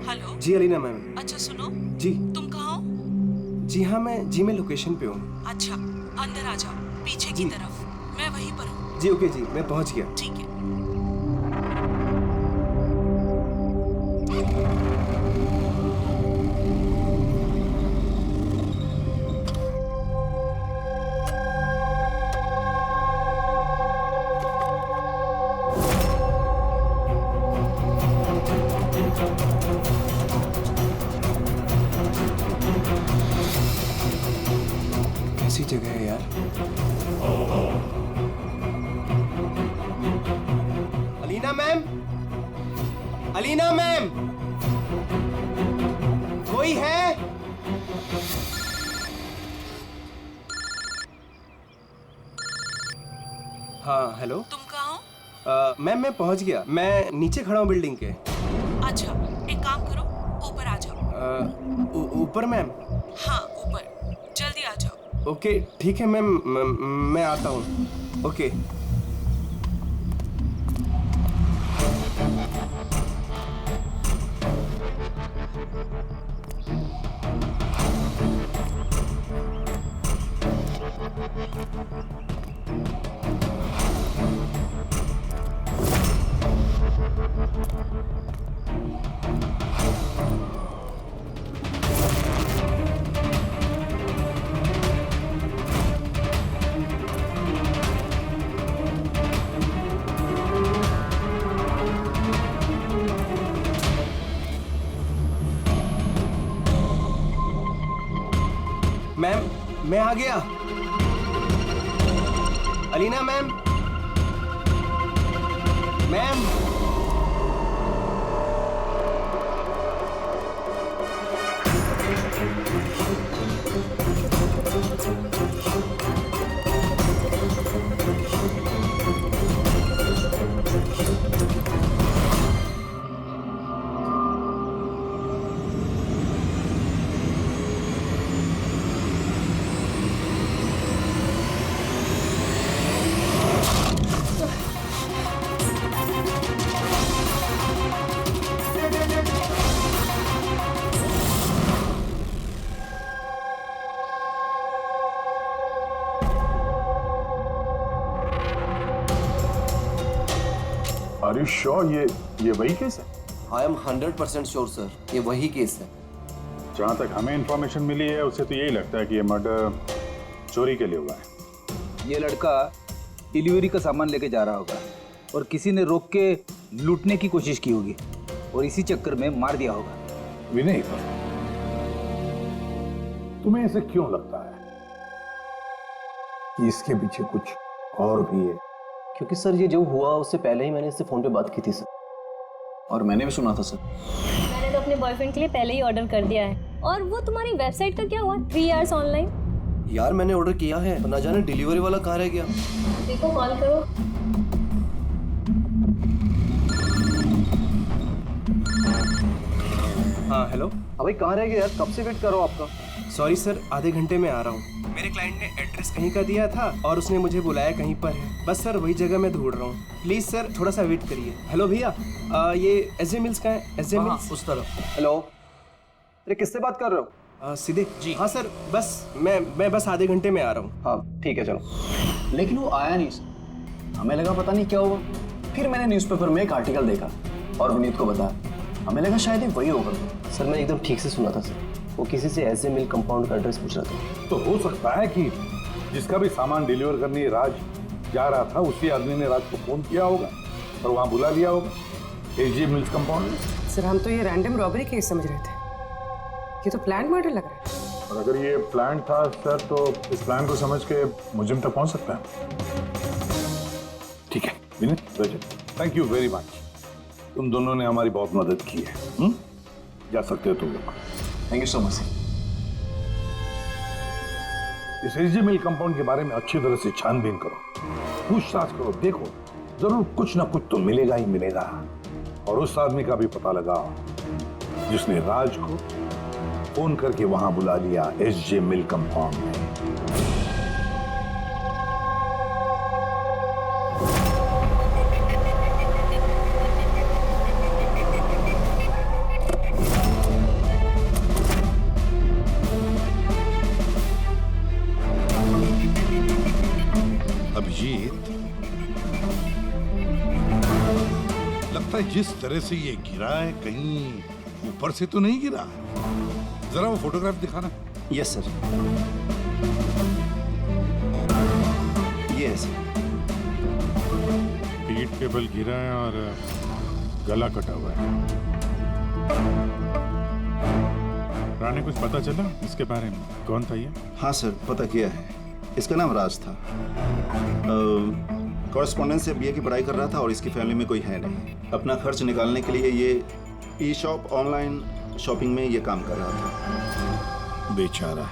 Hello. जी Alina ma'am. अच्छा सुनो, जी। तुम कहाँ हो? जी हाँ, मैं जीमेल लोकेशन पे हूँ। अच्छा, अंदर आ जाओ, पीछे की तरफ। मैं वहीं पर हूँ। जी ओके जी, मैं पहुँच गया। ठीक है। कैसी जगह है यार। अलीना मैम, अलीना मैम, कोई है? हाँ हेलो। तुम कहाँ हो? मैम मैं पहुंच गया, मैं नीचे खड़ा हूँ बिल्डिंग के। अच्छा, एक काम करो, ऊपर आ जाओ। ऊपर मैम? हाँ ऊपर, जल्दी आ जाओ। ओके ठीक है मैम, मैं आता हूँ। ओके। मैम मैं आ गया। Alina ma'am, ma'am. Are you sure ये वही केस है? आई एम 100% श्योर सर, ये वही केस है। जहां तक हमें इंफॉर्मेशन मिली है उससे तो यही लगता है कि ये मर्डर चोरी के लिए हुआ है। ये लड़का डिलीवरी का सामान लेके जा रहा होगा और किसी ने रोक के लूटने की कोशिश की होगी और इसी चक्कर में मार दिया होगा। विनय, तुम्हें ऐसे क्यों लगता है कि इसके पीछे कुछ और भी है? क्योंकि सर ये जो हुआ उससे पहले ही मैंने इससे फोन पे बात की थी सर, और मैंने भी सुना था सर। मैंने तो अपने बॉयफ्रेंड के लिए पहले ही ऑर्डर कर दिया है। और वो तुम्हारी वेबसाइट का क्या हुआ? 3 आवर्स ऑनलाइन। यार मैंने ऑर्डर किया है, ना जाने डिलीवरी वाला कहाँ रह गया। देखो कॉल करो। हाँ हेलो। अभी कहाँ रह गया यार, कब से वेट कर रहा हूँ आपका। सॉरी सर, आधे घंटे में आ रहा हूँ। मेरे क्लाइंट ने एड्रेस कहीं का दिया था और उसने मुझे बुलाया कहीं पर है। बस सर वही जगह मैं ढूंढ रहा हूँ। प्लीज सर थोड़ा सा वेट करिए। हेलो भैया, ये एसजे मिल्स का है? एसजे मिल्स उस तरफ। हेलो, अरे किससे बात कर रहे हो? सीधे जी। हाँ सर, बस मैं बस आधे घंटे में आ रहा हूँ। हाँ ठीक है चलो। लेकिन वो आया नहीं सर, हमें लगा पता नहीं क्या हुआ। फिर मैंने न्यूज़पेपर में एक आर्टिकल देखा और विनीत को बताया। हमें लगा शायद ये वही होगा। सर मैंने एकदम ठीक से सुना था सर, वो किसी से एसजे मिल कंपाउंड का एड्रेस पूछ रहा था। तो हो सकता है कि जिसका भी सामान डिलीवर करने राज जा रहा था उसी आदमी ने राज को फोन किया होगा और वहां बुला लिया होगा एसजे मिल्स कंपाउंड। सर हम तो ये रैंडम रॉबरी केस समझ रहे थे, ये तो प्लान मर्डर लग रहा है। और अगर ये प्लान था सर तो इस प्लान को समझ के मुजिम तक पहुंच सकता है। ठीक है Vineet, thank you very much, तुम दोनों ने हमारी बहुत मदद की है। जा सकते हो तुम लोग। Thank you so much. इस एसजे मिल कंपाउंड के बारे में अच्छी तरह से छानबीन करो, पूछताछ करो, देखो जरूर कुछ ना कुछ तो मिलेगा ही मिलेगा। और उस आदमी का भी पता लगाओ जिसने राज को फोन करके वहां बुला लिया एसजे मिल कंपाउंड में। अभिजीत, लगता है जिस तरह से ये गिरा है कहीं ऊपर से तो नहीं गिरा। जरा वो फोटोग्राफ दिखाना। यस सर, ये है सर। पीठ के बल गिरा है और गला कटा हुआ है। रानी, कुछ पता चला इसके बारे में? कौन था ये? हाँ सर, पता किया है। इसका नाम राज था। कॉरेस्पॉन्डेंस से बीए की पढ़ाई कर रहा था और इसकी फैमिली में कोई है नहीं। अपना खर्च निकालने के लिए ये ई शॉप, ऑनलाइन शॉपिंग में ये काम कर रहा था। बेचारा।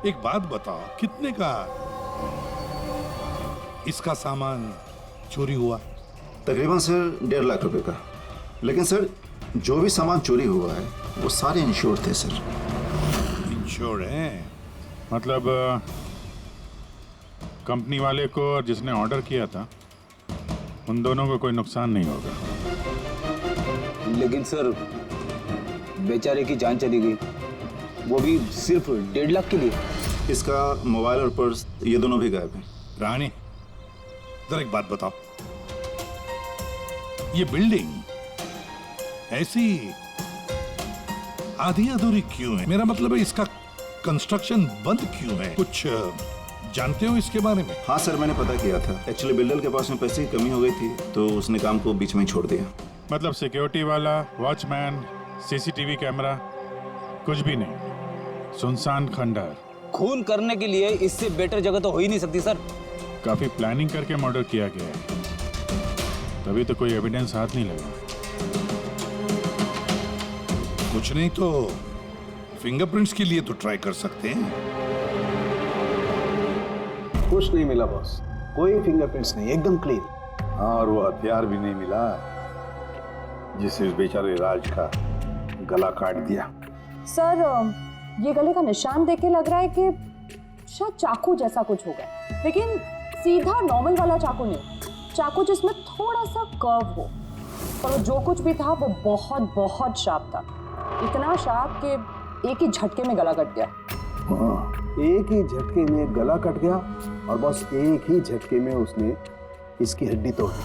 एक बात बताओ, कितने का इसका सामान चोरी हुआ? तकरीबन सर 1.5 लाख रुपए का। लेकिन सर, जो भी सामान चोरी हुआ है वो सारे इंश्योर्ड थे सर। इंश्योर्ड है? मतलब कंपनी वाले को और जिसने ऑर्डर किया था, उन दोनों को कोई नुकसान नहीं होगा। लेकिन सर, बेचारे की जान चली गई, वो भी सिर्फ 1.5 लाख के लिए। इसका मोबाइल और पर्स ये दोनों भी गायब हैं। रानी, जरा एक बात बताओ, ये बिल्डिंग ऐसी आधी अधूरी क्यों है? मेरा मतलब है इसका कंस्ट्रक्शन बंद क्यों है? कुछ जानते हो इसके बारे में? हाँ सर, मैंने पता किया था। एक्चुअली बिल्डर के पास में पैसे की कमी हो गई थी तो उसने काम को बीच में ही छोड़ दिया। मतलब सिक्योरिटी वाला, वॉचमैन, सीसीटीवी कैमरा, कुछ भी नहीं, सुनसान खंडहर। खून करने के लिए इससे बेटर जगह तो हो ही नहीं सकती सर। काफी प्लानिंग करके मर्डर किया गया है, तभी तो कोई एविडेंस हाथ नहीं लगा। कुछ नहीं तो फिंगरप्रिंट्स के लिए तो ट्राई कर सकते हैं। कुछ नहीं मिला बॉस, कोई फिंगरप्रिंट्स नहीं, एकदम क्लीन। और वो हथियार भी नहीं मिला जिसे इस बेचारे राज का गला काट दिया। सर, ये गले का निशान देख के लग रहा है कि शायद चाकू जैसा कुछ होगा, लेकिन सीधा नॉर्मल वाला चाकू नहीं, चाकू जिसमें थोड़ा सा कर्व हो। और जो कुछ भी था वो बहुत बहुत शार्प था, इतना शार्प कि एक ही झटके में गला कट गया। हाँ, एक ही झटके में गला कट गया और बस एक ही झटके में उसने इसकी हड्डी तोड़ दी।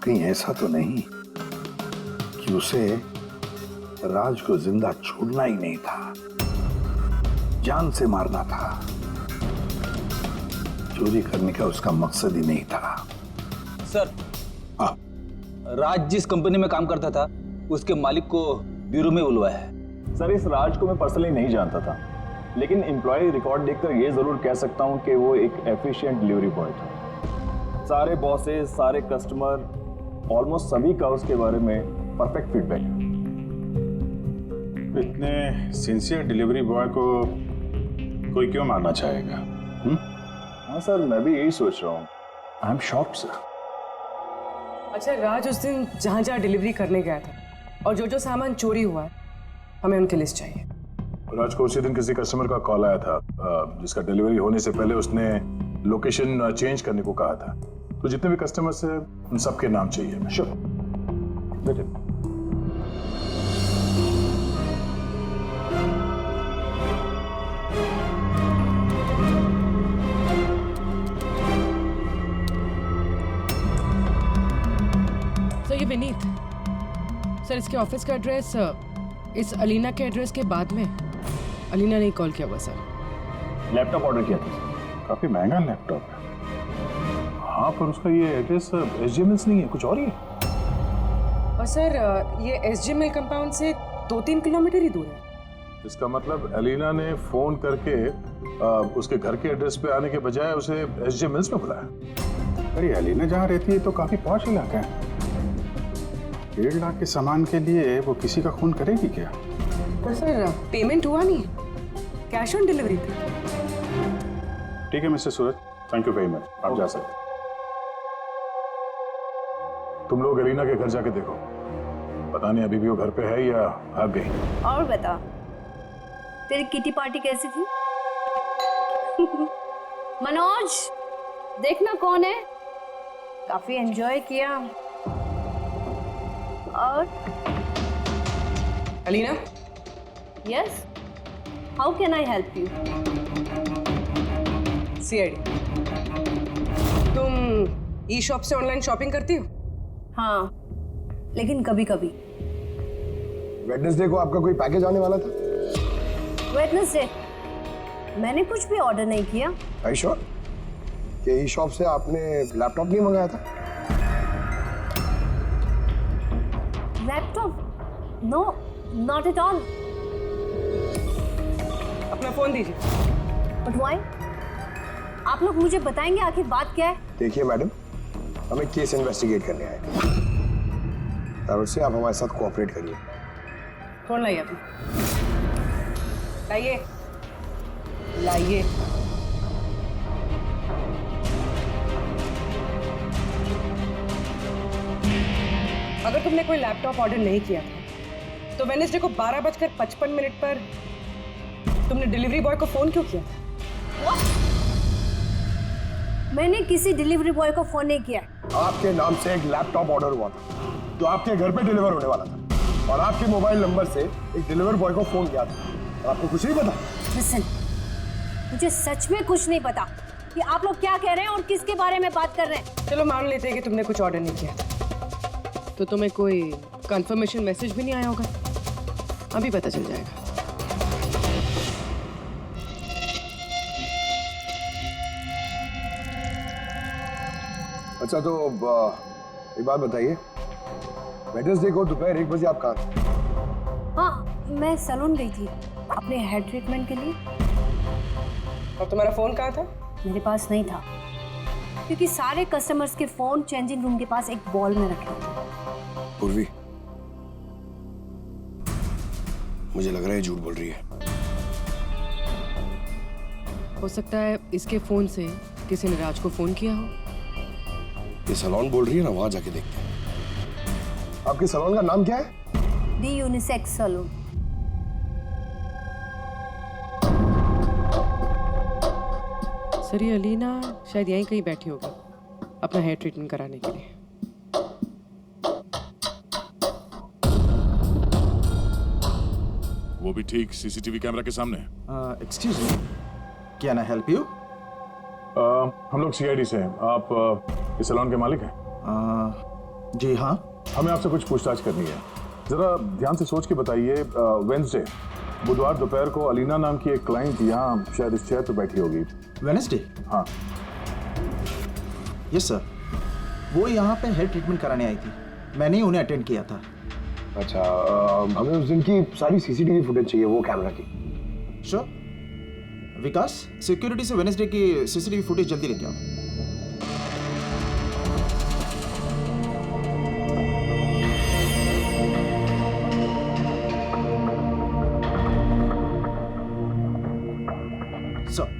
कहीं ऐसा तो नहीं कि उसे राज को जिंदा छोड़ना ही नहीं था, जान से मारना था। चोरी करने का उसका मकसद ही नहीं था। सर, हाँ, राज जिस कंपनी में काम करता था उसके मालिक को ब्यूरो में बुलवाया है। सर, इस राज को मैं पर्सनली नहीं जानता था, लेकिन एम्प्लॉय रिकॉर्ड देखकर ये जरूर कह सकता हूँ कि वो एक एफिशिएंट डिलीवरी बॉय था। सारे बॉसेस, सारे कस्टमर, ऑलमोस्ट सभी का उसके बारे में परफेक्ट फीडबैक है। इतने सिंसियर डिलीवरी बॉय को कोई क्यों मारना चाहेगा? हाँ सर, मैं भी यही सोच रहा हूँ। I am shocked sir. अच्छा, राज उस दिन जहाँ जहाँ डिलीवरी करने गया था और जो जो सामान चोरी हुआ है, हमें उनकी लिस्ट चाहिए। राज को उसी दिन किसी कस्टमर का कॉल आया था जिसका डिलीवरी होने से पहले उसने लोकेशन चेंज करने को कहा था। तो जितने भी कस्टमर्स हैं उन सबके नाम चाहिए हमें। श्योर, सर, ये विनीत सर, इसके ऑफिस का एड्रेस इस अलीना के एड्रेस के बाद में। अलीना ने कॉल किया हुआ सर। लैपटॉप ऑर्डर किया था सर। काफी महंगा लैपटॉप है। हाँ, पर उसका ये एड्रेस SG नहीं है, कुछ और ही है। और सर, ये SG मिल कंपाउंड से 2-3 किलोमीटर ही दूर है। इसका मतलब एलिना ने फोन करके उसके घर के एड्रेस पे आने के बजाय उसे SG मिल्स में बुलाया। अरे एलिना जहाँ रहती है तो काफी पॉश इलाका है। 1.5 लाख के सामान के लिए वो किसी का खून करेगी क्या? पर सर, पेमेंट हुआ नहीं, कैश ऑन डिलीवरी थी। ठीक है mister Suraj, thank you very much. आप जा सकते। तुम लोग एलिना के घर जाके देखो, पता नहीं अभी भी वो घर पे है या भाग गई। और बता, तेरी किटी पार्टी कैसी थी? मनोज, देखना कौन है, काफी एंजॉय किया। और Alina, yes, how can I help you? CID. तुम ई शॉप से ऑनलाइन शॉपिंग करती हो? हाँ, लेकिन कभी कभी। वेडनेसडे को आपका कोई पैकेज आने वाला था? वेडनेसडे मैंने कुछ भी ऑर्डर नहीं किया। आई श्योर कि ई शॉप से आपने लैपटॉप नहीं मंगाया था? Laptop? No, not at all. अपना फोन दीजिए। But why? आप लोग मुझे बताएंगे आखिर बात क्या है? देखिए मैडम, हमें केस इन्वेस्टिगेट करने आए थे और उससे आप हमारे साथ कोऑपरेट करिए। फोन लाइए अपना। लाइए, लाइए। अगर तुमने कोई लैपटॉप ऑर्डर नहीं किया था तो वेडनेसडे को 12:55 पर तुमने डिलीवरी बॉय को फोन क्यों किया था? मैंने किसी डिलीवरी बॉय को फोन नहीं किया। आपके नाम से एक लैपटॉप ऑर्डर हुआ था जो आपके घर पे डिलीवर होने वाला था और आपके मोबाइल नंबर से एक डिलीवर बॉय को फोन किया था और आपको कुछ नहीं पता? लिसन, मुझे सच में कुछ नहीं पता कि आप लोग क्या कह रहे हैं और किसके बारे में बात कर रहे हैं। चलो मान लेते हैं कि तुमने कुछ ऑर्डर नहीं किया था, तो तुम्हें कोई कंफर्मेशन मैसेज भी नहीं आया होगा। अभी पता चल जाएगा। अच्छा, तो एक बात बताइए, वेडनेसडे को दोपहर 1 बजे आप कहाँ थे? हाँ, मैं सैलून गई थी अपने हेयर ट्रीटमेंट के लिए। और तुम्हारा फोन कहाँ था? मेरे पास नहीं था क्योंकि सारे कस्टमर्स के फोन चेंजिंग रूम के पास एक बॉल में रखे थे। पूर्वी, मुझे लग रहा है झूठ बोल रही है। हो सकता है इसके फोन से किसी ने राज को फोन किया हो। ये सैलून बोल रही है ना, वहां जाके देखते हैं। आपके सैलून का नाम क्या है? दी यूनिसेक्स सैलून। सर, ये अलीना शायद यहीं कहीं बैठी होगी अपना हेयर ट्रीटमेंट कराने के लिए। वो भी ठीक सीसीटीवी कैमरा के सामने। Excuse me, can I help you? हम लोग सीआईडी से हैं। आप इस सैलून के मालिक हैं? जी हाँ। हमें आपसे कुछ पूछताछ करनी है। जरा ध्यान से सोच के बताइए, वेडनेसडे बुधवार दोपहर को अलीना नाम की एक क्लाइंट यहाँ शायद इस चेयर पे बैठी होगी। वेडनेसडे? हाँ। यस सर, वो यहाँ पे हेयर ट्रीटमेंट कराने आई थी, मैंने ही उन्हें अटेंड किया था। अच्छा, हमें उस दिन की सारी सीसीटीवी फुटेज चाहिए, वो कैमरा की। श्योर। विकास, सिक्योरिटी से वेडनेसडे की सीसीटीवी फुटेज जल्दी लेके आओ। सर,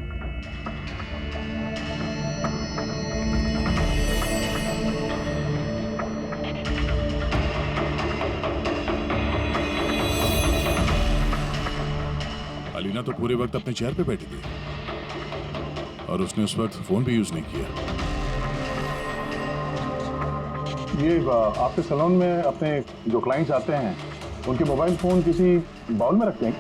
अलीना तो पूरे वक्त अपने चेयर पे बैठी थी और उसने उस वक्त फोन भी यूज नहीं किया। ये आपके सैलून में अपने जो क्लाइंट्स आते हैं उनके मोबाइल फोन किसी बाउल में रखते हैं?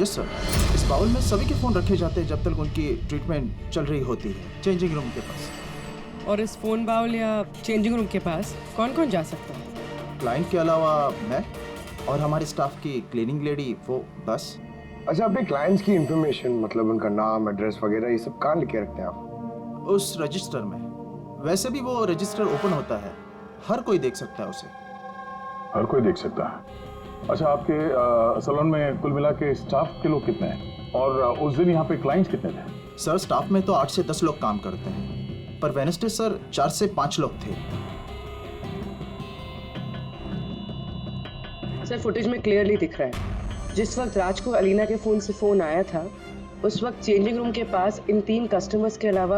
यस सर, इस बाउल में सभी के फोन रखे जाते हैं जब तक उनकी ट्रीटमेंट चल रही होती है चेंजिंग रूम के पास। और इस फोन बाउल या चेंजिंग रूम के पास कौन कौन जा सकता है? क्लाइंट के अलावा मैं और हमारे स्टाफ की क्लीनिंग लेडी, वो बस। अच्छा, अपने क्लाइंट्स की इंफॉर्मेशन, मतलब उनका नाम, एड्रेस वगैरह, ये सब कहाँ लिखे रखते हैं आप? उस रजिस्टर में। वैसे भी वो रजिस्टर ओपन होता है, हर कोई देख सकता है उसे। हर कोई देख सकता है? अच्छा, आपके सैलून में कुल मिला के स्टाफ के लोग कितने हैं और उस दिन यहाँ पे क्लाइंट्स कितने थे? सर, स्टाफ में तो 8 से 10 लोग काम करते हैं, पर वेडनेसडे सर 4 से 5 लोग थे। सर, फुटेज में क्लियरली दिख रहा है जिस वक्त राज को अलीना के फोन से फोन आया था उस वक्त चेंजिंग रूम के पास इन 3 कस्टमर्स के अलावा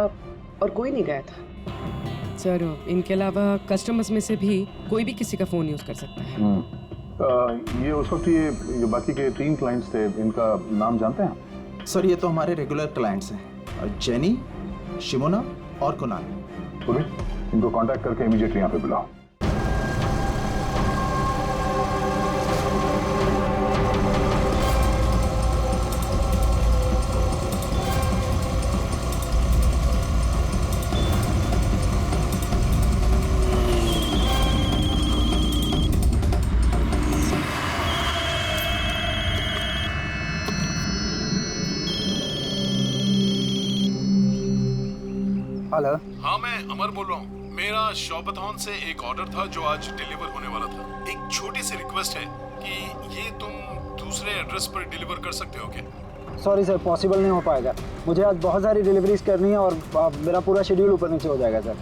और कोई नहीं गया था। सर, इनके अलावा कस्टमर्स में से भी कोई भी किसी का फोन यूज कर सकता है। ये उस वक्त ये जो बाकी के 3 क्लाइंट्स थे, इनका नाम जानते हैं? सर, ये तो हमारे रेगुलर क्लाइंट्स हैं, जेनी, शिमोना और कुणाल। इनको कांटेक्ट करके इमीडिएटली यहाँ पे बुलाओ। हेलो। हाँ, मैं अमर बोल रहा हूँ। मेरा शॉपथॉन से एक ऑर्डर था जो आज डिलीवर होने वाला था। एक छोटी सी रिक्वेस्ट है कि ये तुम दूसरे एड्रेस पर डिलीवर कर सकते हो क्या? सॉरी सर, पॉसिबल नहीं हो पाएगा। मुझे आज बहुत सारी डिलीवरीज करनी है और मेरा पूरा शेड्यूल ऊपर नीचे हो जाएगा सर।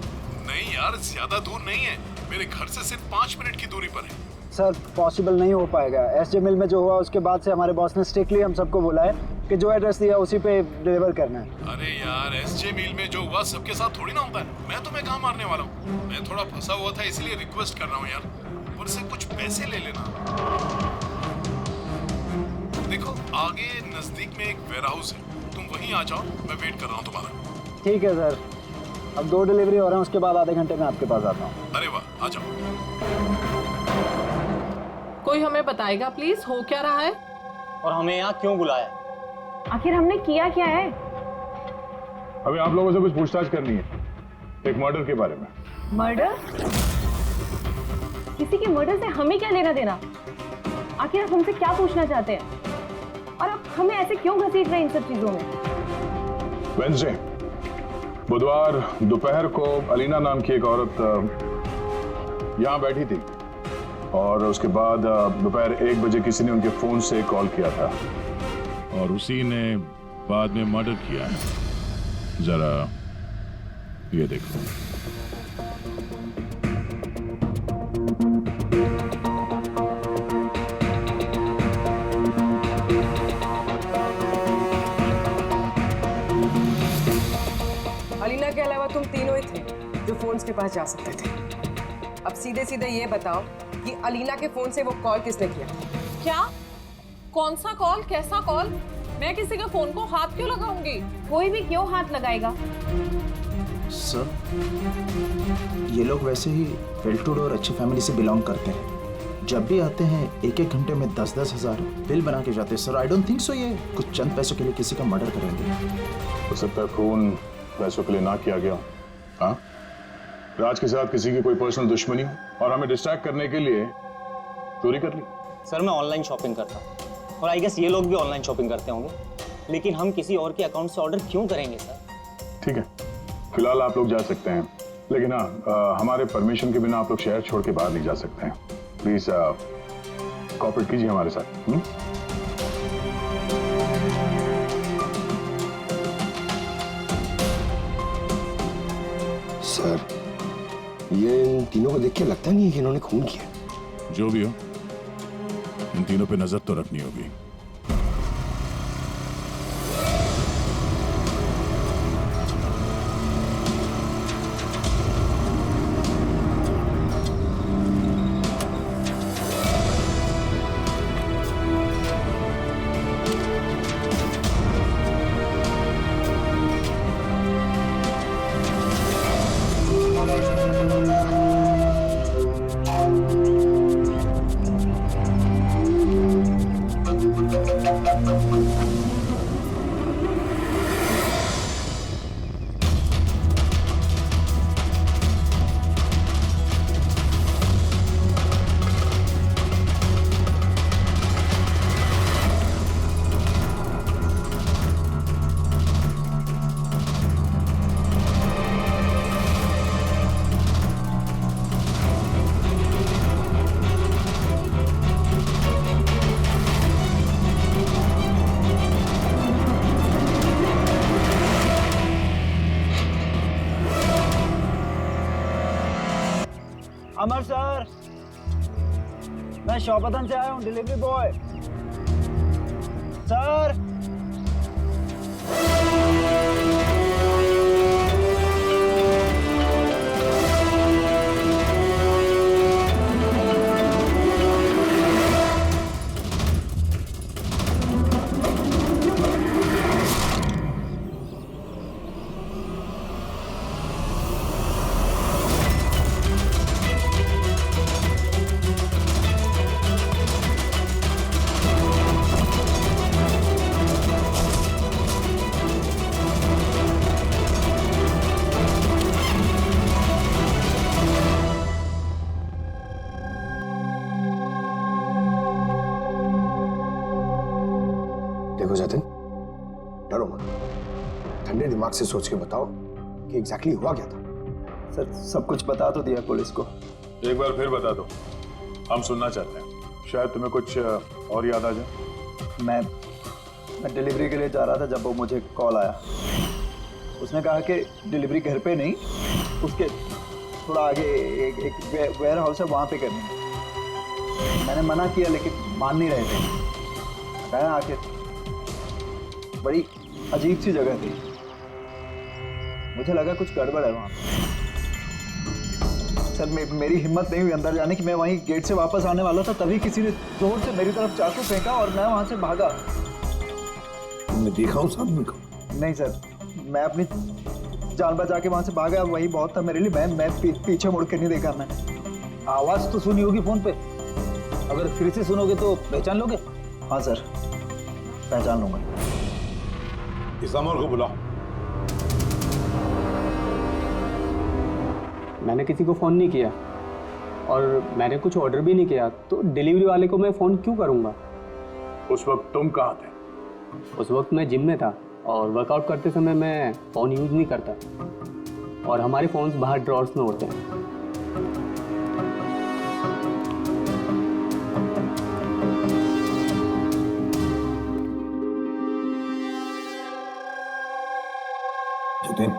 नहीं यार, ज्यादा दूर नहीं है, मेरे घर से सिर्फ 5 मिनट की दूरी पर है। सर पॉसिबल नहीं हो पाएगा। एसजे मिल में जो हुआ उसके बाद से हमारे बॉस ने स्ट्रिक्टली हम सबको बोला है कि जो एड्रेस दिया उसी पे डिलीवर करना है। अरे यार, एसजे मिल में जो हुआ सबके साथ थोड़ी ना होता है। मैं तुम्हें कहाँ मारने वाला हूँ। मैं थोड़ा फंसा हुआ था इसलिए रिक्वेस्ट कर रहा हूँ यार, ऊपर से कुछ पैसे ले लेना। देखो आगे नजदीक में एक वेयरहाउस है, तुम वहीं आ जाओ, मैं वेट कर रहा हूँ तुम्हारा। ठीक है सर, अब 2 डिलीवरी हो रहे हैं, उसके बाद आधे घंटे में आपके पास आता हूँ। अरे वाह, आ जाओ। कोई हमें बताएगा प्लीज हो क्या रहा है और हमें यहाँ क्यों बुलाया? आखिर हमने किया क्या है? हमें आप लोगों से कुछ पूछताछ करनी है, एक मर्डर के बारे में। मर्डर? किसी के मर्डर से हमें क्या लेना देना? आखिर आप हमसे क्या पूछना चाहते हैं और आप हमें ऐसे क्यों घसीट रहे हैं इन सब चीजों में? वेडनेसडे, बुधवार दोपहर को अलीना नाम की एक औरत यहाँ बैठी थी और उसके बाद दोपहर 1 बजे किसी ने उनके फोन से कॉल किया था और उसी ने बाद में मर्डर किया है। जरा ये देखो। अलीना के अलावा तुम तीनों ही थे जो फोन्स के पास जा सकते थे। अब सीधे सीधे ये बताओ कि अलीना के फोन से वो कॉल किसने किया? क्या? कौन सा कॉल? कैसा कॉल? मैं किसी के फोन को हाथ क्यों लगाऊंगी? कोई भी क्यों हाथ लगाएगा? सर, ये लोग वैसे ही वेल टू डू और अच्छी फैमिली से बिलोंग करते हैं। जब भी आते हैं 1-1 घंटे में 10-10 हज़ार बिल बना के जाते हैं। Sir I don't think so ये कुछ चंद पैसों के लिए किसी का मर्डर करेंगे। हो सकता है खून पैसों के लिए ना किया गया। हाँ, राज के साथ किसी की कोई पर्सनल दुश्मनी हो और हमें डिस्ट्रैक्ट करने के लिए चोरी कर ली। सर मैं ऑनलाइन शॉपिंग करता हूँ और आई गेस ये लोग भी ऑनलाइन शॉपिंग करते होंगे, लेकिन हम किसी और के अकाउंट से ऑर्डर क्यों करेंगे सर? ठीक है, फिलहाल आप लोग जा सकते हैं, लेकिन हाँ हमारे परमिशन के बिना आप लोग शहर छोड़ के बाहर नहीं जा सकते हैं। प्लीज कोऑपरेट कीजिए हमारे साथ। सर, ये इन तीनों को देख के लगता नहीं है कि इन्होंने खून किया। जो भी हो, इन तीनों पे नजर तो रखनी होगी। अमर सर, मैं शॉपथन से आया हूँ, डिलीवरी बॉय। सर देखो जतिन, डरो मत, ठंडे दिमाग से सोच के बताओ कि एग्जैक्टली हुआ क्या था। सर सब कुछ बता तो दिया पुलिस को। एक बार फिर बता दो, हम सुनना चाहते हैं। शायद तुम्हें कुछ और याद आ जाए। मैं डिलीवरी के लिए जा रहा था जब वो मुझे कॉल आया। उसने कहा कि डिलीवरी घर पे नहीं, उसके थोड़ा आगे एक वेयर हाउस है, वहाँ पे करनी है। मैंने मना किया लेकिन मान नहीं रहे थे। बताया आखिर बड़ी अजीब सी जगह थी, मुझे लगा कुछ गड़बड़ है वहाँ। सर मेरी हिम्मत नहीं हुई अंदर जाने की। मैं वहीं गेट से वापस आने वाला था, तभी किसी ने जोर से मेरी तरफ चाकू फेंका और मैं वहाँ से भागा। तुमने देखा उस आदमी को? नहीं सर, मैं अपनी जान बचा के वहाँ से भागा, वही बहुत था मेरे लिए। मैं पीछे मुड़ के नहीं देखा। मैं आवाज़ तो सुनी होगी फ़ोन पे, अगर फिर से सुनोगे तो पहचान लोगे? हाँ सर, पहचान लूँगा। इसामुल को बुलाओ। मैंने किसी को फ़ोन नहीं किया और मैंने कुछ ऑर्डर भी नहीं किया, तो डिलीवरी वाले को मैं फ़ोन क्यों करूँगा? उस वक्त तुम कहाँ थे? उस वक्त मैं जिम में था और वर्कआउट करते समय मैं फ़ोन यूज़ नहीं करता, और हमारे फ़ोन्स बाहर ड्रॉर्स में होते हैं। जितिन,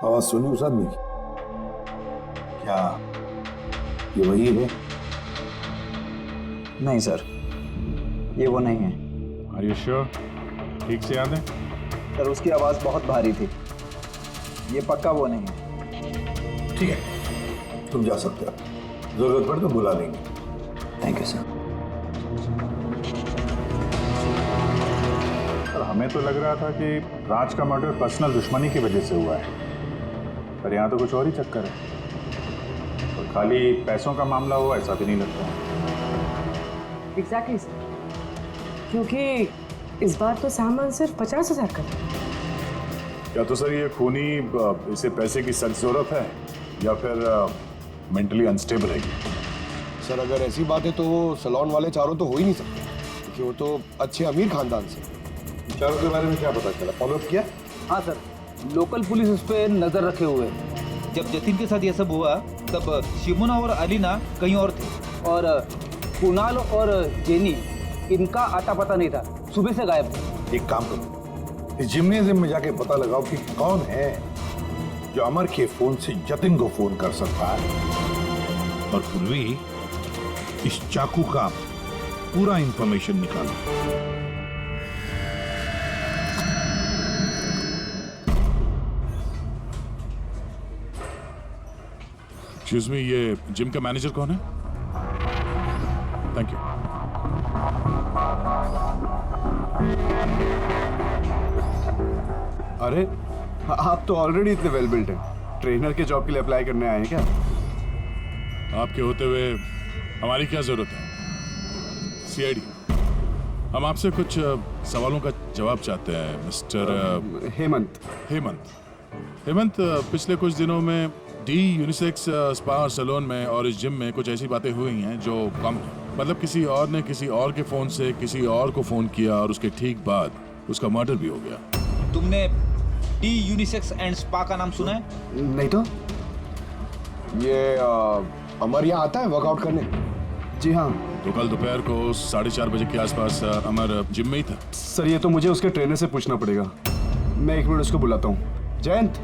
आवाज सुनी उस आदमी की? क्या ये वही है? नहीं सर, ये वो नहीं है। Are you sure? ठीक से याद है? सर उसकी आवाज़ बहुत भारी थी, ये पक्का वो नहीं है। ठीक है, तुम जा सकते हो, जरूरत पड़े तो बुला लेंगे। Thank you sir. हमें तो लग रहा था कि राज का मर्डर पर्सनल दुश्मनी की वजह से हुआ है, पर यहाँ तो कुछ और ही चक्कर है। और खाली पैसों का मामला हुआ ऐसा भी नहीं लगता। एग्जैक्टली सर, क्योंकि इस बार तो सामान सिर्फ 50,000 का था। या तो सर ये खूनी इसे पैसे की सख्त जरूरत है, या फिर मेंटली अनस्टेबल है। सर अगर ऐसी बात है तो वो सैलून वाले चारों तो हो ही नहीं सकते, क्योंकि वो तो अच्छे अमीर खानदान से। चारों के बारे में क्या पता चला? फॉलोअप किया? हाँ सर, लोकल पुलिस उस पर नजर रखे हुए। जब जतिन के साथ यह सब हुआ तब शिमुना और अलीना कहीं और थे, और कुणाल और जेनी इनका आता पता नहीं था, सुबह से गायब थे। एक काम करो, इस जिम्नेजियम में जाके पता लगाओ कि कौन है जो अमर के फोन से जतिन को फोन कर सकता है, और पूर्वी इस चाकू का पूरा इंफॉर्मेशन निकालो। एक्सक्यूज मी, ये जिम का मैनेजर कौन है? Thank you. अरे आप तो ऑलरेडी इतने वेल बिल्ट हैं, ट्रेनर के जॉब के लिए अप्लाई करने आए हैं क्या? आपके होते हुए हमारी क्या जरूरत है? सीआईडी, हम आपसे कुछ सवालों का जवाब चाहते हैं मिस्टर हेमंत। हेमंत, पिछले कुछ दिनों में डी यूनिसेक्स स्पा और सैलून में और इस जिम में कुछ ऐसी बातें हुई हैं जो कम है। मतलब किसी और ने किसी और के फोन से किसी और को फोन किया और उसके ठीक बाद उसका मर्डर भी हो गया। तुमने डी यूनिसेक्स एंड स्पा का नाम सुना है? नहीं तो। ये अमर यहाँ आता है वर्कआउट करने? जी हाँ। तो कल दोपहर को 4:30 बजे के आसपास अमर जिम में ही था। सर ये तो मुझे उसके ट्रेनर से पूछना पड़ेगा, मैं 1 मिनट उसको बुलाता हूँ। जयंत,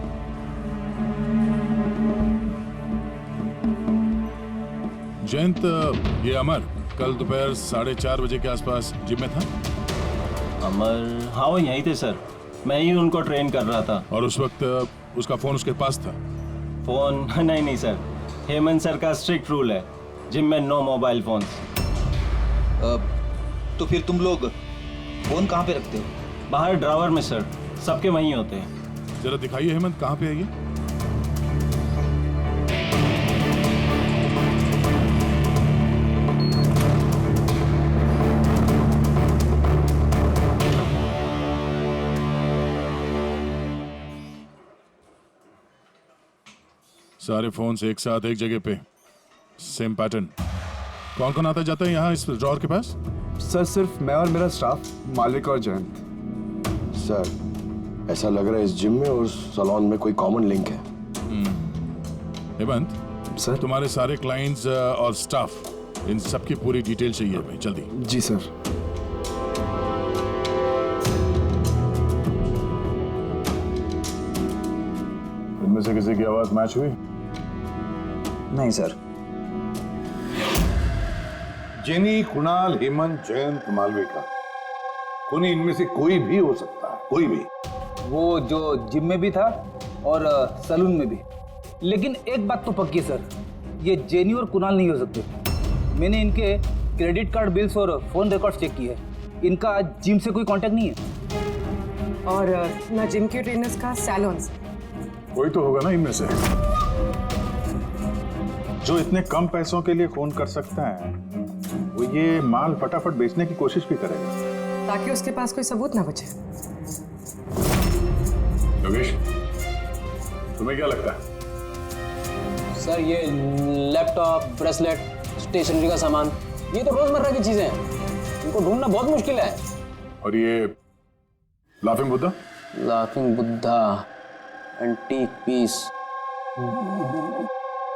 ये अमर कल दोपहर 4:30 बजे के आसपास जिम में था? अमर, हाँ वो यहीं थे सर, मैं ही उनको ट्रेन कर रहा था। और उस वक्त उसका फोन उसके पास था? फोन नहीं सर, हेमंत सर का स्ट्रिक्ट रूल है, जिम में नो मोबाइल फोन। तो फिर तुम लोग फोन कहाँ पे रखते हो? बाहर ड्रावर में सर, सबके वहीं होते हैं। जरा दिखाइए हेमंत, कहाँ पे है ये? सारे फोन्स एक साथ एक जगह पे, सेम पैटर्न। कौन कौन आता जाता है यहाँ इस ड्रॉअर के पास? सर सिर्फ मैं और मेरा स्टाफ, मालिक और जयंत। सर ऐसा लग रहा है इस जिम में और सैलून में कोई कॉमन लिंक है। हेमंत सर, तुम्हारे सारे क्लाइंट्स और स्टाफ, इन सब की पूरी डिटेल चाहिए हमें, जल्दी। जी सर। इनमें से किसी की आवाज मैच हुई? नहीं सर। जेनी, कुणाल, हेमंत, जयंत, मालविका, कोई इनमें से कोई भी हो सकता है, कोई भी। वो जो जिम में भी था और सैलून में भी। लेकिन एक बात तो पक्की है सर, ये जेनी और कुणाल नहीं हो सकते। मैंने इनके क्रेडिट कार्ड बिल्स और फोन रिकॉर्ड्स चेक किए, इनका जिम से कोई कांटेक्ट नहीं है। और ना जिम के ट्रेनर्स का सैलून से। कोई तो होगा ना इनमें से जो इतने कम पैसों के लिए फोन कर सकता है। वो ये माल फटाफट बेचने की कोशिश भी करेगा ताकि उसके पास कोई सबूत ना बचे। योगेश, तुम्हें क्या लगता है? सर ये लैपटॉप, ब्रेसलेट, स्टेशनरी का सामान, ये तो रोजमर्रा की चीजें हैं, इनको ढूंढना बहुत मुश्किल है। और ये laughing Buddha? Laughing Buddha, antique piece,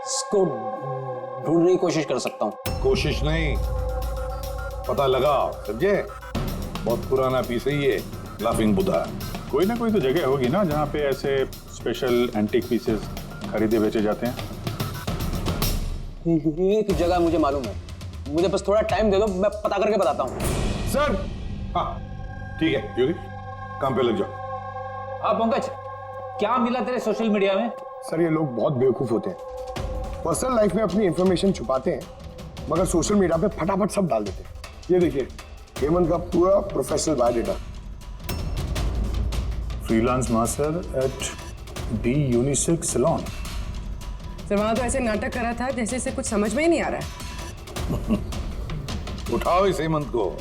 इसको ढूंढने की कोशिश कर सकता हूँ। कोशिश नहीं, पता लगा, समझे? बहुत पुराना पीस है ये लाफिंग बुद्धा। कोई ना कोई तो जगह होगी ना जहाँ पे ऐसे स्पेशल एंटीक पीसेस खरीदे बेचे जाते हैं। एक जगह मुझे मालूम है, मुझे बस थोड़ा टाइम दे दो, मैं पता करके बताता हूँ। सर, हाँ ठीक है योगी, काम पे लग जाओ। हाँ पंकज, क्या मिला तेरे सोशल मीडिया में? सर ये लोग बहुत बेवकूफ होते हैं। पर्सनल लाइफ में अपनी इंफॉर्मेशन छुपाते हैं, मगर सोशल मीडिया पे फटाफट सब डाल देते हैं। ये देखिए, हेमंत का पूरा professional biodata. Freelance master at the unisex salon. Sir वहां तो ऐसे नाटक करा था जैसे इसे कुछ समझ में ही नहीं आ रहा है। उठाओ इस हेमंत को।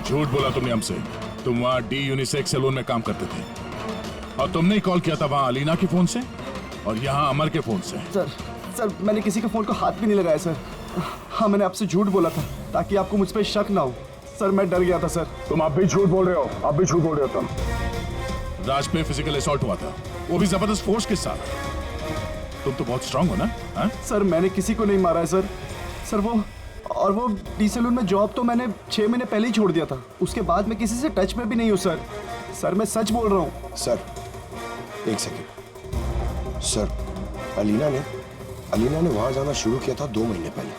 झूठ बोला तुमने हमसे। तुम वहाँ डी यूनिसेक्स सैलून में काम करते थे और तुमने ही कॉल किया था वहाँ अलीना के फोन से और यहाँ अमर के फोन से। सर मैंने किसी के फोन को हाथ भी नहीं लगाया सर। हाँ मैंने आपसे झूठ बोला था ताकि आपको मुझ पर शक ना हो। सर मैं डर गया था सर। तुम अब भी झूठ बोल रहे हो, अब भी झूठ बोल रहे हो तुम। राज पे फिजिकल असॉल्ट हुआ था, वो भी जबरदस्त फोर्स के साथ। तुम तो बहुत स्ट्रांग हो ना? हा? सर मैंने किसी को नहीं मारा है सर। सर वो डी सैलून में जॉब तो मैंने 6 महीने पहले ही छोड़ दिया था। उसके बाद मैं किसी से टच में भी नहीं हूँ सर। सर मैं सच बोल रहा हूँ। सर एक सेकेंड सर, अलीना ने वहां जाना शुरू किया था 2 महीने पहले।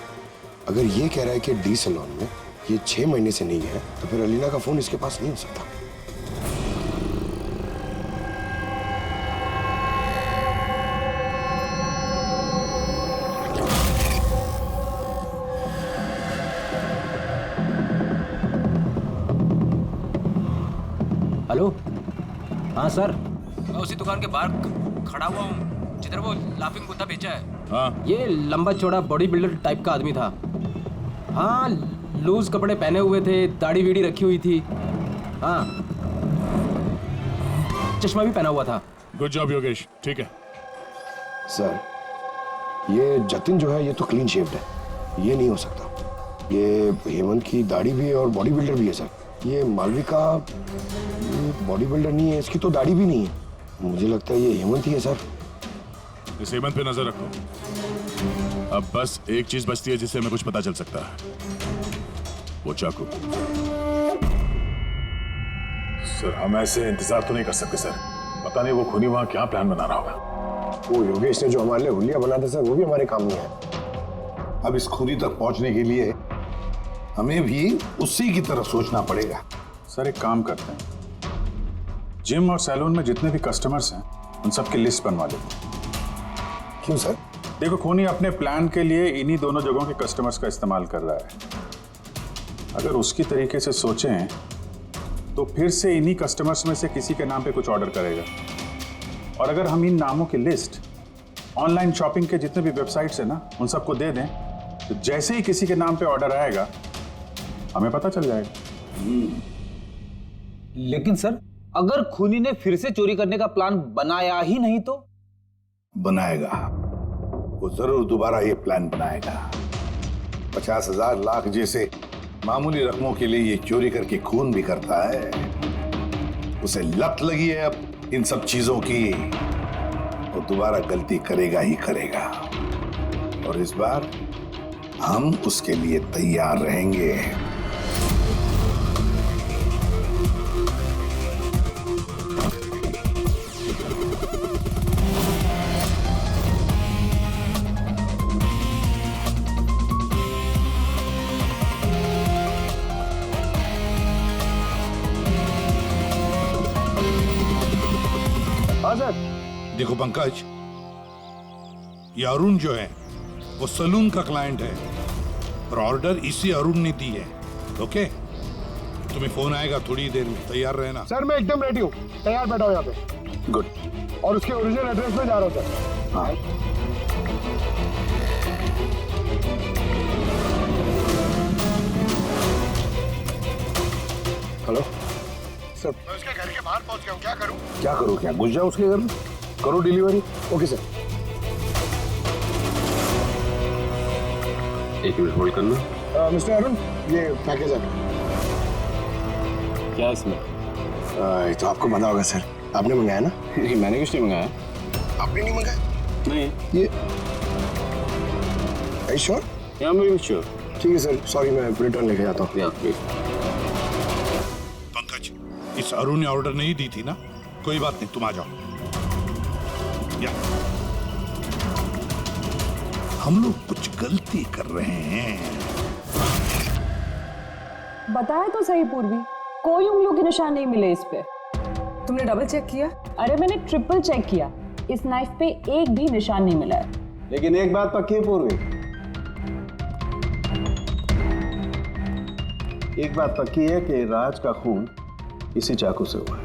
अगर ये कह रहा है कि डी सैलून में ये 6 महीने से नहीं है तो फिर अलीना का फोन इसके पास नहीं हो सकता। हेलो, हाँ सर। मैं उसी दुकान के बाहर खड़ा हुआ हूँ जिधर वो लाफिंग बुद्धा बेचा है। हाँ। ये लंबा चौड़ा बॉडी बिल्डर टाइप का आदमी था। हाँ, लूज कपड़े पहने हुए थे, दाढ़ी वीड़ी रखी हुई थी। हाँ, चश्मा भी पहना हुआ था। गुड जॉब योगेश, ठीक है। सर ये जतिन जो है ये तो क्लीन शेव्ड है, ये नहीं हो सकता। ये हेमंत की दाढ़ी भी है और बॉडी बिल्डर भी है सर। ये मालविका बॉडी बिल्डर नहीं है, इसकी तो दाढ़ी भी नहीं है। मुझे लगता है ये हेमंत ही है सर। इस हेमंत पे नजर रखो। अब बस एक चीज बचती है जिससे हमें कुछ पता चल सकता है, वो चाकू। सर हम ऐसे इंतजार तो नहीं कर सकते सर। पता नहीं वो खूनी वहां क्या प्लान बना रहा होगा। वो योगेश ने जो हमारे लिए हुलिया बना था सर, वो भी हमारे काम में है। अब इस खूनी तक पहुंचने के लिए हमें भी उसी की तरह सोचना पड़ेगा। सर एक काम करते हैं, जिम और सैलून में जितने भी कस्टमर्स हैं उन सबकी लिस्ट बनवा लेते हैं। क्यों सर? देखो खूनी अपने प्लान के लिए इन्हीं दोनों जगहों के कस्टमर्स का इस्तेमाल कर रहा है। अगर उसकी तरीके से सोचें तो फिर से इन्हीं कस्टमर्स में से किसी के नाम पे कुछ ऑर्डर करेगा, और अगर हम इन नामों की लिस्ट ऑनलाइन शॉपिंग के जितने भी वेबसाइट्स हैं ना उन सबको दे दें, तो जैसे ही किसी के नाम पे ऑर्डर आएगा हमें पता चल जाएगा। लेकिन सर अगर खूनी ने फिर से चोरी करने का प्लान बनाया ही नहीं तो? बनाएगा, वो जरूर दोबारा ये प्लान बनाएगा। 50,000 लाख जैसे मामूली रकमों के लिए ये चोरी करके खून भी करता है। उसे लत लगी है अब इन सब चीजों की, वो दोबारा गलती करेगा ही करेगा, और इस बार हम उसके लिए तैयार रहेंगे। देखो पंकज, ये अरुण जो है वो सलून का क्लाइंट है, और ऑर्डर इसी अरुण ने दी है। ओके, तुम्हें फोन आएगा थोड़ी देर में, तैयार रहना। सर मैं एकदम रेडी हूँ, तैयार बैठा हूँ यहाँ पे। गुड। और उसके ओरिजिनल एड्रेस पे जा रहा हूँ सर। हाँ। हेलो सर, मैं उसके घर के बाहर पहुँच गया हूँ, क्या करूँ? क्या करो? क्या घुस जाओ उसके घर में, करो डिलीवरी। Okay sir. एक मिनट होल्ड करना। मिस्टर अरुण, ये पैकेज है। क्या इसमें? ये तो आपको पता होगा सर, आपने मंगाया ना? नहीं, मैंने कुछ नहीं मंगाया। आपने नहीं मंगाया? नहीं। ये श्योर? या मैं श्योर। ठीक है सर, सॉरी मैं रिटर्न लेके जाता हूँ। पंकज, इस अरुण ने ऑर्डर नहीं दी थी ना? कोई बात नहीं, तुम आ जाओ। या हम लोग कुछ गलती कर रहे हैं। बताया तो सही पूर्वी, कोई उंगलियों के निशान नहीं मिले इस पे। तुमने डबल चेक किया? अरे मैंने ट्रिपल चेक किया, इस नाइफ पे एक भी निशान नहीं मिला है। लेकिन एक बात पक्की है पूर्वी, एक बात पक्की है कि राज का खून इसी चाकू से हुआ है,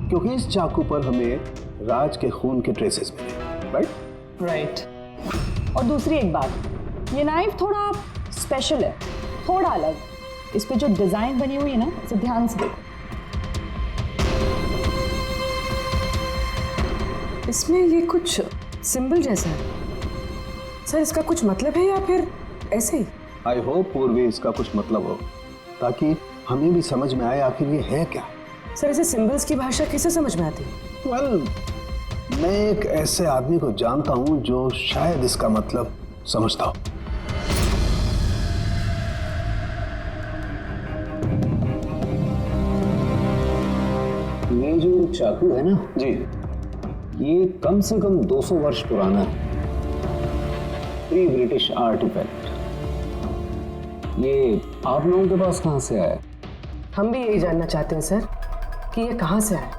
क्योंकि इस चाकू पर हमें राज के खून के ट्रेसेस मिले। राइट? राइट। और दूसरी एक बात, ये नाइफ थोड़ा स्पेशल है, थोड़ा अलग। इस पे जो डिजाइन बनी हुई है ना, इसे ध्यान से देखो। इसमें ये कुछ सिंबल जैसा है सर, इसका कुछ मतलब है या फिर ऐसे ही? आई होप पूर्वी इसका कुछ मतलब हो, ताकि हमें भी समझ में आए आखिर ये है क्या। सर ऐसे सिंबल्स की भाषा कैसे समझ में आती है? वेल, मैं एक ऐसे आदमी को जानता हूं जो शायद इसका मतलब समझता हो। ये जो चाकू है ना जी, ये कम से कम 200 वर्ष पुराना है, प्री ब्रिटिश आर्टिफैक्ट। ये आप लोगों के पास कहाँ से आया? हम भी यही जानना चाहते हैं सर कि ये कहाँ से आया।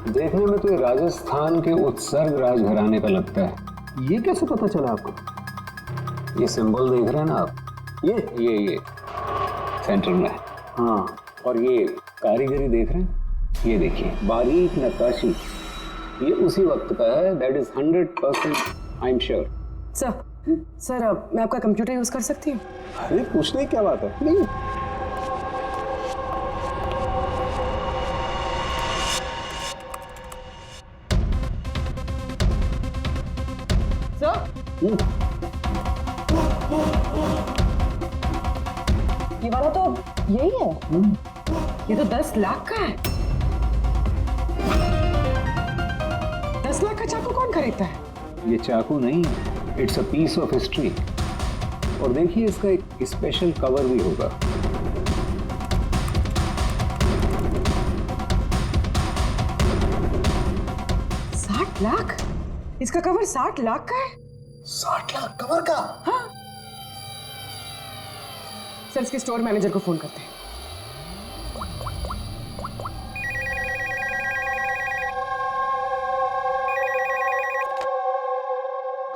देखने में तो ये राजस्थान के उत्सर्ग राजघराने का लगता है। ये कैसे पता चला आपको? ये सिंबल देख रहे हैं ना आप, ये सेंटर में है। हाँ, और ये कारीगरी देख रहे हैं, ये देखिए बारीक नक्काशी, ये उसी वक्त का है। That is 100% I am sure. Sir अब मैं आपका कंप्यूटर यूज कर सकती हूँ? अरे पूछने की क्या बात है। नहीं, ये वाला तो यही है। ये तो 10 लाख का है। 10 लाख का चाकू कौन खरीदता है? ये चाकू नहीं है, it's a piece of history. और देखिए इसका एक स्पेशल कवर भी होगा। लाख? इसका कवर 60 लाख का है? 60 लाख कवर का? हाँ। सर इसके स्टोर मैनेजर को फोन करते हैं।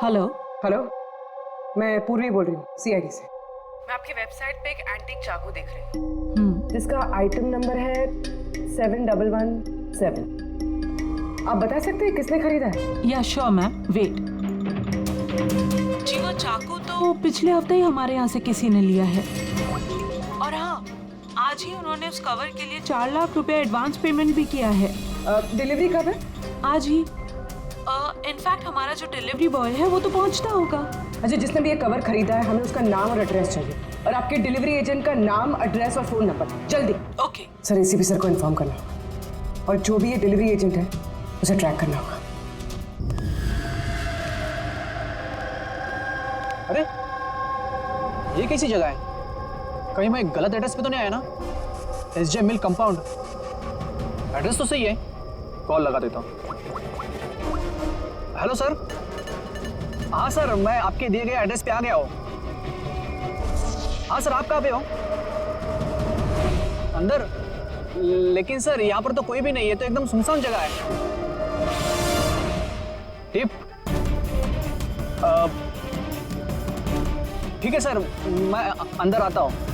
हेलो हेलो, मैं पूर्वी बोल रही हूँ सीआईडी से। मैं आपकी वेबसाइट पे एक एंटीक चाकू देख रही हूँ जिसका आइटम नंबर है 7117। आप बता सकते हैं किसने खरीदा है? या श्योर मैम, वेट। जी वो चाकू तो पिछले हफ्ते ही हमारे यहाँ से किसी ने लिया है। और हाँ, आज ही उन्होंने उस कवर के लिए 4 लाख रुपए एडवांस पेमेंट भी किया है। डिलीवरी कब है? आज ही। इनफैक्ट हमारा जो डिलीवरी बॉय है वो तो पहुंचता होगा। अच्छा, जिसने भी ये कवर खरीदा है हमें उसका नाम और एड्रेस चाहिए, और आपके डिलीवरी एजेंट का नाम, एड्रेस और फोन नंबर, जल्दी। ओके सर, एसीपी सर को इन्फॉर्म करना होगा, और जो भी ये डिलीवरी एजेंट है उसे ट्रैक करना होगा। अरे ये कैसी जगह है? कहीं मैं गलत एड्रेस पे तो नहीं आया ना? एसजे मिल कंपाउंड, एड्रेस तो सही है। कॉल लगा देता हूँ। Hello sir. हाँ सर, मैं आपके दिए गए एड्रेस पे आ गया हूँ। हाँ सर, आप कहाँ पे हो? अंदर? लेकिन सर यहाँ पर तो कोई भी नहीं है, तो एकदम सुनसान जगह है। टिप? ठीक है सर, मैं अंदर आता हूँ।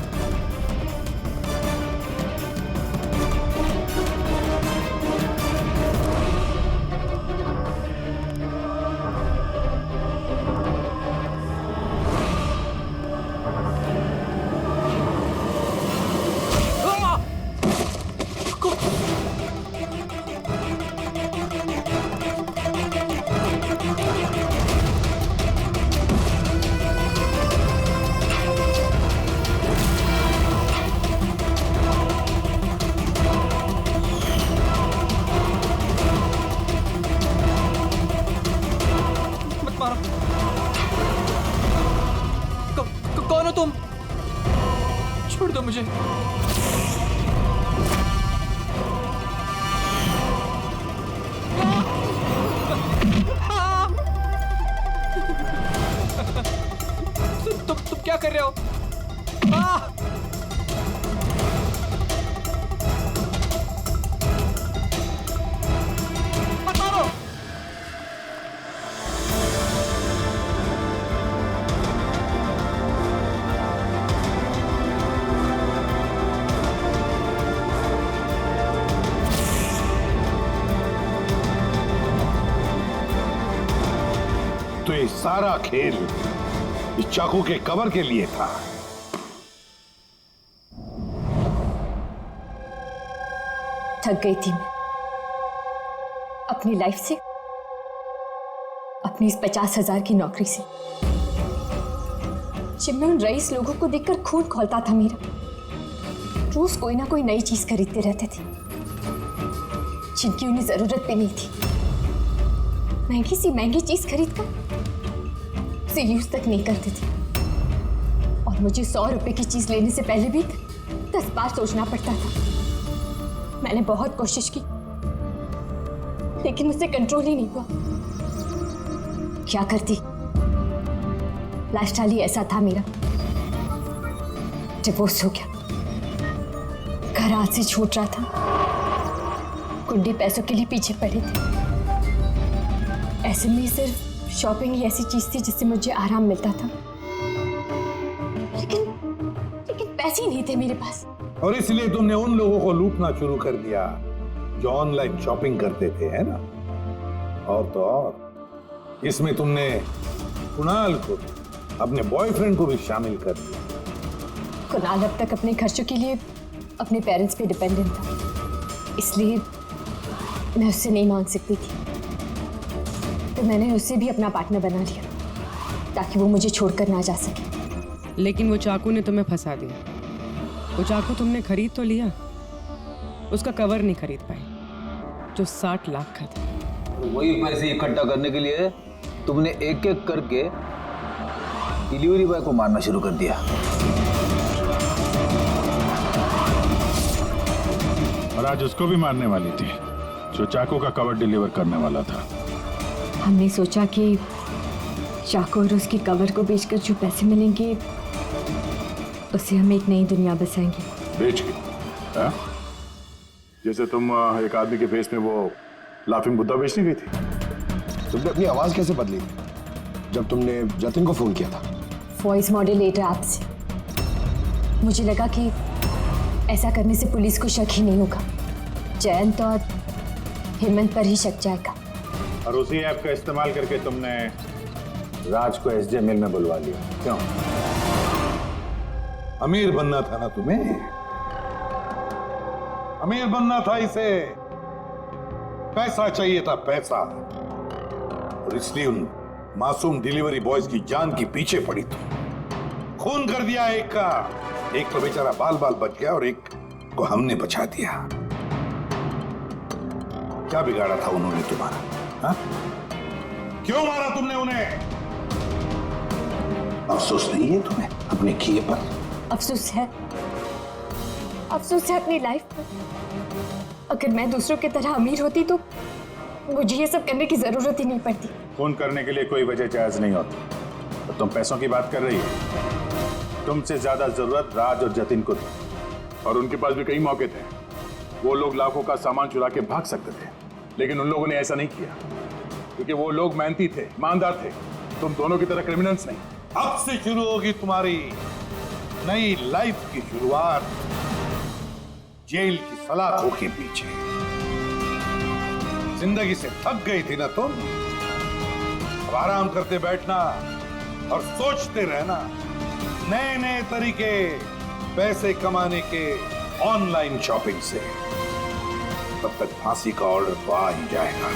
कौन हो तुम? छोड़ दो मुझे। तुम क्या कर रहे हो? मत मारो। तो ये सारा खेल इस चाकू के कवर के लिए था। थक गई थी मैं अपनी लाइफ से, अपनी इस 50,000 की नौकरी से। जब मैं उन रईस लोगों को देखकर खून खौलता था मेरा, रोज कोई ना कोई नई चीज खरीदते रहते थे जिनकी उन्हें जरूरत भी नहीं थी। महंगी सी महंगी चीज खरीदकर उसे यूज तक नहीं करते थे, और मुझे 100 रुपए की चीज लेने से पहले भी 10 बार सोचना पड़ता था। मैंने बहुत कोशिश की लेकिन मुझसे कंट्रोल ही नहीं हुआ। क्या करती? लाइफस्टाइल ही ऐसा था मेरा। डिवोर्स हो गया, घर हाथ से छूट रहा था, कुंडी पैसों के लिए पीछे पड़े थे। ऐसे में सिर्फ शॉपिंग ही ऐसी चीज थी जिससे मुझे आराम मिलता था, लेकिन पैसे ही नहीं थे मेरे पास। और इसलिए तुमने उन लोगों को लूटना शुरू कर दिया जो ऑनलाइन शॉपिंग करते थे, है ना? और तो और इसमें तुमने कुणाल को, अपने बॉयफ्रेंड को भी शामिल कर दिया। कुणाल अब तक अपने खर्चों के लिए अपने पेरेंट्स पे डिपेंडेंट था, इसलिए मैं उससे नहीं मांग सकती थी। तो मैंने उससे भी अपना पार्टनर बना लिया ताकि वो मुझे छोड़कर ना जा सके। लेकिन वो चाकू ने तुम्हें फंसा दिया। वो चाकू तुमने खरीद तो लिया, उसका कवर नहीं खरीद पाई जो 60 लाख का था। वही पैसे इकट्ठा करने के लिए तुमने एक एक करके डिलीवरी बॉय को मारना शुरू कर दिया। और आज उसको भी मारने वाली थी जो चाकू का कवर डिलीवर करने वाला था। हमने सोचा कि चाकू और उसकी कवर को बेचकर जो पैसे मिलेंगे उससे हम एक नई दुनिया बसाएंगे। बेच के? हाँ? जैसे तुम एक आदमी के फेस में वो लाफिंग बुद्धा बेचने गई थी। तुमने अपनी आवाज कैसे बदली जब तुमने जतिन को फोन किया था? वॉइस मॉड्यूलेटर ऐप से। मुझे लगा कि ऐसा करने से पुलिस को शक ही नहीं होगा, जयंत और हेमंत पर ही शक जाएगा। और उसी ऐप का इस्तेमाल करके तुमने राज को एसजे मिल में बुलवा लिया, क्यों? अमीर बनना था ना तुम्हें? अमीर बनना था इसे, पैसा चाहिए था, पैसा। और इसलिए उन मासूम डिलीवरी बॉयज की जान के पीछे पड़ी थी, खून कर दिया एक का। एक तो बेचारा बाल बाल बच गया और एक को हमने बचा दिया। क्या बिगाड़ा था उन्होंने तुम्हारा? हा? क्यों मारा तुमने उन्हें? अफसोस नहीं है तुम्हें अपने किए पर? अफसोस है अपनी लाइफ पर। अगर मैं दूसरों की तरह अमीर होती तो मुझे ये सब करने की जरूरत ही नहीं पड़ती। खून करने के लिए कोई वजह जायज नहीं होती। तो तुम पैसों की बात कर रही हो। तुमसे ज्यादा जरूरत राज और जतिन को थी, और उनके पास भी कई मौके थे। वो लोग लाखों का सामान चुरा के भाग सकते थे, लेकिन उन लोगों ने ऐसा नहीं किया, क्योंकि वो लोग मेहनती थे, ईमानदार थे। तुम दोनों की तरह क्रिमिनल्स नहीं। अब से शुरू होगी तुम्हारी नई लाइफ की शुरुआत, जेल की सलाखों के पीछे। जिंदगी से थक गई थी ना तुम? अब आराम करते बैठना और सोचते रहना नए नए तरीके पैसे कमाने के ऑनलाइन शॉपिंग से। तब तक फांसी का ऑर्डर तो आ ही जाएगा।